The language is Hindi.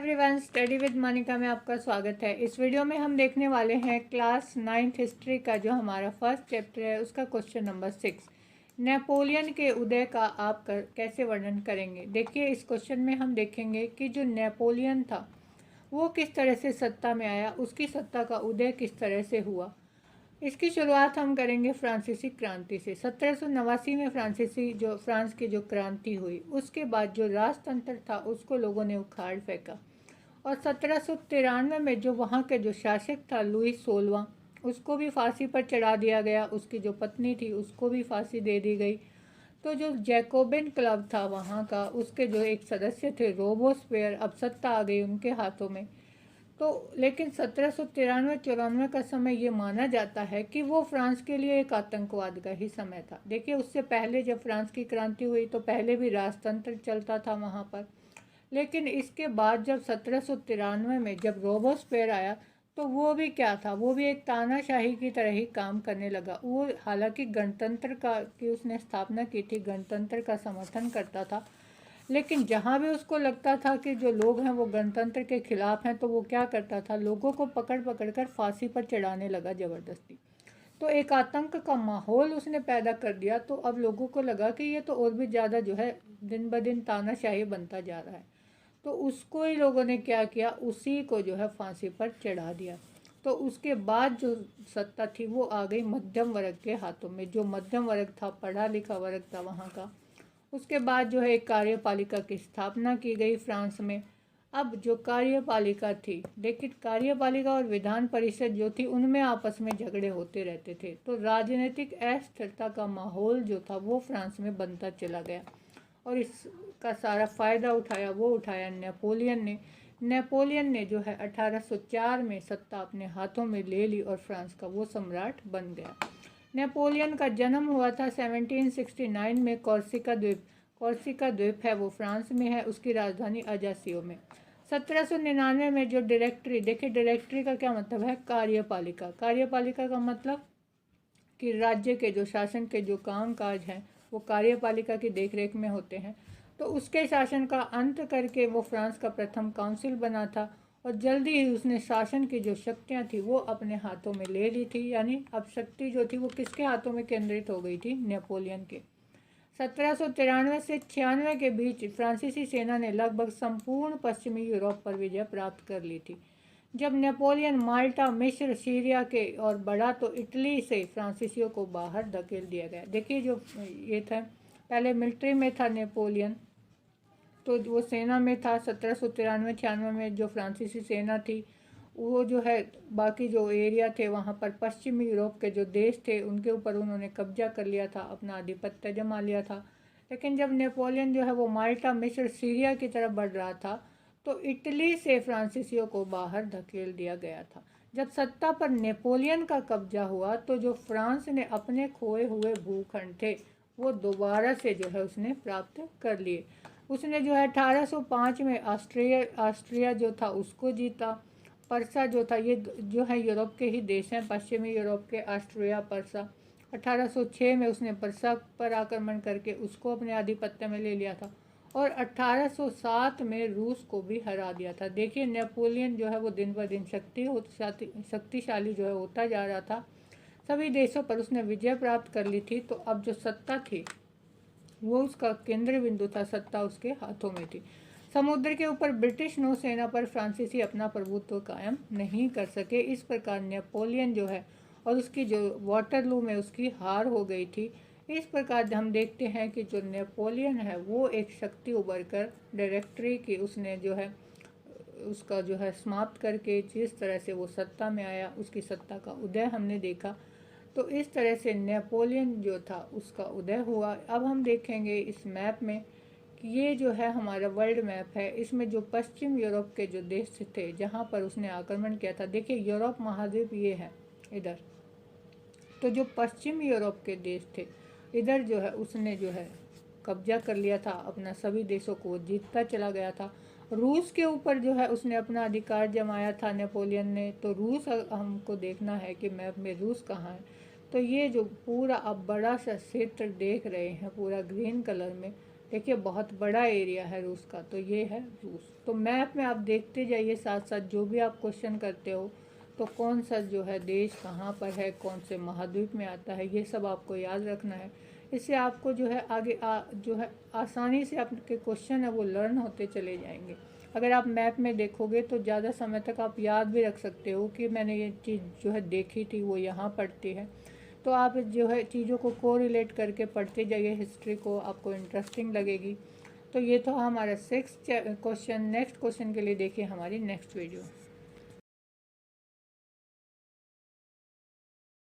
एवरीवन, स्टडी विद मोनिका में आपका स्वागत है। इस वीडियो में हम देखने वाले हैं क्लास 9th हिस्ट्री का जो हमारा फर्स्ट चैप्टर है उसका क्वेश्चन नंबर 6। नेपोलियन के उदय का आप कैसे वर्णन करेंगे। देखिए, इस क्वेश्चन में हम देखेंगे कि जो नेपोलियन था वो किस तरह से सत्ता में आया, उसकी सत्ता का उदय किस तरह से हुआ। इसकी शुरुआत हम करेंगे फ्रांसीसी क्रांति से। 1789 में फ्रांस की जो क्रांति हुई, उसके बाद जो राजतंत्र था उसको लोगों ने उखाड़ फेंका और 1793 में जो वहाँ के जो शासक था लुई 16वां, उसको भी फांसी पर चढ़ा दिया गया। उसकी जो पत्नी थी उसको भी फांसी दे दी गई। तो जो जैकोबिन क्लब था वहाँ का, उसके जो एक सदस्य थे रोबोस्पेयर, अब सत्ता आ गई उनके हाथों में। तो लेकिन 1793-94 का समय ये माना जाता है कि वो फ्रांस के लिए एक आतंकवाद का ही समय था। देखिए, उससे पहले जब फ्रांस की क्रांति हुई तो पहले भी राजतंत्र चलता था वहाँ पर, लेकिन इसके बाद जब 1793 में जब रोबोस्पेयर आया तो वो भी क्या था, वो भी एक तानाशाही की तरह ही काम करने लगा। वो हालांकि गणतंत्र का की उसने स्थापना की थी, गणतंत्र का समर्थन करता था, लेकिन जहाँ भी उसको लगता था कि जो लोग हैं वो गणतंत्र के खिलाफ हैं, तो वो क्या करता था, लोगों को पकड़ पकड़ कर फांसी पर चढ़ाने लगा ज़बरदस्ती। तो एक आतंक का माहौल उसने पैदा कर दिया। तो अब लोगों को लगा कि ये तो और भी ज़्यादा जो है दिन ब दिन तानाशाही बनता जा रहा है। तो उसको ही लोगों ने क्या किया, उसी को जो है फांसी पर चढ़ा दिया। तो उसके बाद जो सत्ता थी वो आ गई मध्यम वर्ग के हाथों में। जो मध्यम वर्ग था, पढ़ा लिखा वर्ग था वहाँ का, उसके बाद जो है एक कार्यपालिका की स्थापना की गई फ्रांस में। अब जो कार्यपालिका थी, लेकिन कार्यपालिका और विधान परिषद जो थी उनमें आपस में झगड़े होते रहते थे। तो राजनीतिक अस्थिरता का माहौल जो था वो फ्रांस में बनता चला गया और इसका सारा फ़ायदा उठाया नेपोलियन ने। नेपोलियन ने जो है 1804 में सत्ता अपने हाथों में ले ली और फ्रांस का वो सम्राट बन गया। नेपोलियन का जन्म हुआ था 1769 में कॉर्सिका द्वीप है वो फ्रांस में है, उसकी राजधानी अजासियो में। 1799 में जो डायरेक्टरी, देखिए डायरेक्टरी का क्या मतलब है, कार्यपालिका। कार्यपालिका का मतलब कि राज्य के जो शासन के जो काम काज हैं वो कार्यपालिका की देखरेख में होते हैं। तो उसके शासन का अंत करके वो फ्रांस का प्रथम काउंसिल बना था और जल्दी ही उसने शासन की जो शक्तियाँ थी वो अपने हाथों में ले ली थी। यानी अब शक्ति जो थी वो किसके हाथों में केंद्रित हो गई थी, नेपोलियन के। 1793 से 96 के बीच फ्रांसीसी सेना ने लगभग संपूर्ण पश्चिमी यूरोप पर विजय प्राप्त कर ली थी। जब नेपोलियन माल्टा, मिस्र, सीरिया के और बढ़ा तो इटली से फ्रांसीसियों को बाहर धकेल दिया गया। देखिए, जो ये था, पहले मिलिट्री में था नेपोलियन, तो वो सेना में था। 1793-96 में जो फ्रांसीसी सेना थी वो जो है बाकी जो एरिया थे वहाँ पर पश्चिमी यूरोप के जो देश थे उनके ऊपर उन्होंने कब्जा कर लिया था, अपना आधिपत्य जमा लिया था। लेकिन जब नेपोलियन जो है वो माल्टा, मिस्र, सीरिया की तरफ बढ़ रहा था तो इटली से फ्रांसीसियों को बाहर धकेल दिया गया था। जब सत्ता पर नेपोलियन का कब्जा हुआ तो जो फ्रांस ने अपने खोए हुए भूखंड थे वो दोबारा से जो है उसने प्राप्त कर लिए। उसने जो है 1805 में ऑस्ट्रिया जो था उसको जीता। परसा जो था, ये जो है यूरोप के ही देश हैं, पश्चिमी यूरोप के, ऑस्ट्रिया, परसा। 1806 में उसने परसा पर आक्रमण करके उसको अपने आधिपत्य में ले लिया था और 1807 में रूस को भी हरा दिया था। देखिए, नेपोलियन जो है वो दिन ब दिन शक्तिशाली जो है होता जा रहा था। सभी देशों पर उसने विजय प्राप्त कर ली थी। तो अब जो सत्ता थी वो उसका केंद्र बिंदु था, सत्ता उसके हाथों में थी। समुद्र के ऊपर ब्रिटिश नौसेना पर फ्रांसीसी अपना प्रभुत्व कायम नहीं कर सके। इस प्रकार नेपोलियन जो है और उसकी जो वाटरलू में उसकी हार हो गई थी। इस प्रकार हम देखते हैं कि जो नेपोलियन है वो एक शक्ति उभर कर डायरेक्टरी की उसने जो है उसका जो है समाप्त करके जिस तरह से वो सत्ता में आया, उसकी सत्ता का उदय हमने देखा। तो इस तरह से नेपोलियन जो था उसका उदय हुआ। अब हम देखेंगे इस मैप में कि ये जो है हमारा वर्ल्ड मैप है, इसमें जो पश्चिम यूरोप के जो देश थे जहाँ पर उसने आक्रमण किया था। देखिए, यूरोप महाद्वीप ये है इधर, तो जो पश्चिम यूरोप के देश थे इधर जो है उसने जो है कब्जा कर लिया था, अपना सभी देशों को जीतता चला गया था। रूस के ऊपर जो है उसने अपना अधिकार जमाया था नेपोलियन ने। तो रूस हमको देखना है कि मैप में रूस कहाँ है। तो ये जो पूरा अब बड़ा सा क्षेत्र देख रहे हैं पूरा ग्रीन कलर में, देखिए बहुत बड़ा एरिया है रूस का, तो ये है रूस। तो मैप में आप देखते जाइए साथ साथ, जो भी आप क्वेश्चन करते हो तो कौन सा जो है देश कहाँ पर है, कौन से महाद्वीप में आता है, ये सब आपको याद रखना है। इससे आपको जो है आगे जो है आसानी से आपके क्वेश्चन है वो लर्न होते चले जाएंगे। अगर आप मैप में देखोगे तो ज़्यादा समय तक आप याद भी रख सकते हो कि मैंने ये चीज़ जो है देखी थी, वो यहाँ पड़ती है। तो आप जो है चीज़ों को कोरिलेट करके पढ़ते जाइए, हिस्ट्री को आपको इंटरेस्टिंग लगेगी। तो ये तो हमारा 6th क्वेश्चन। नेक्स्ट क्वेश्चन के लिए देखिए हमारी नेक्स्ट वीडियो।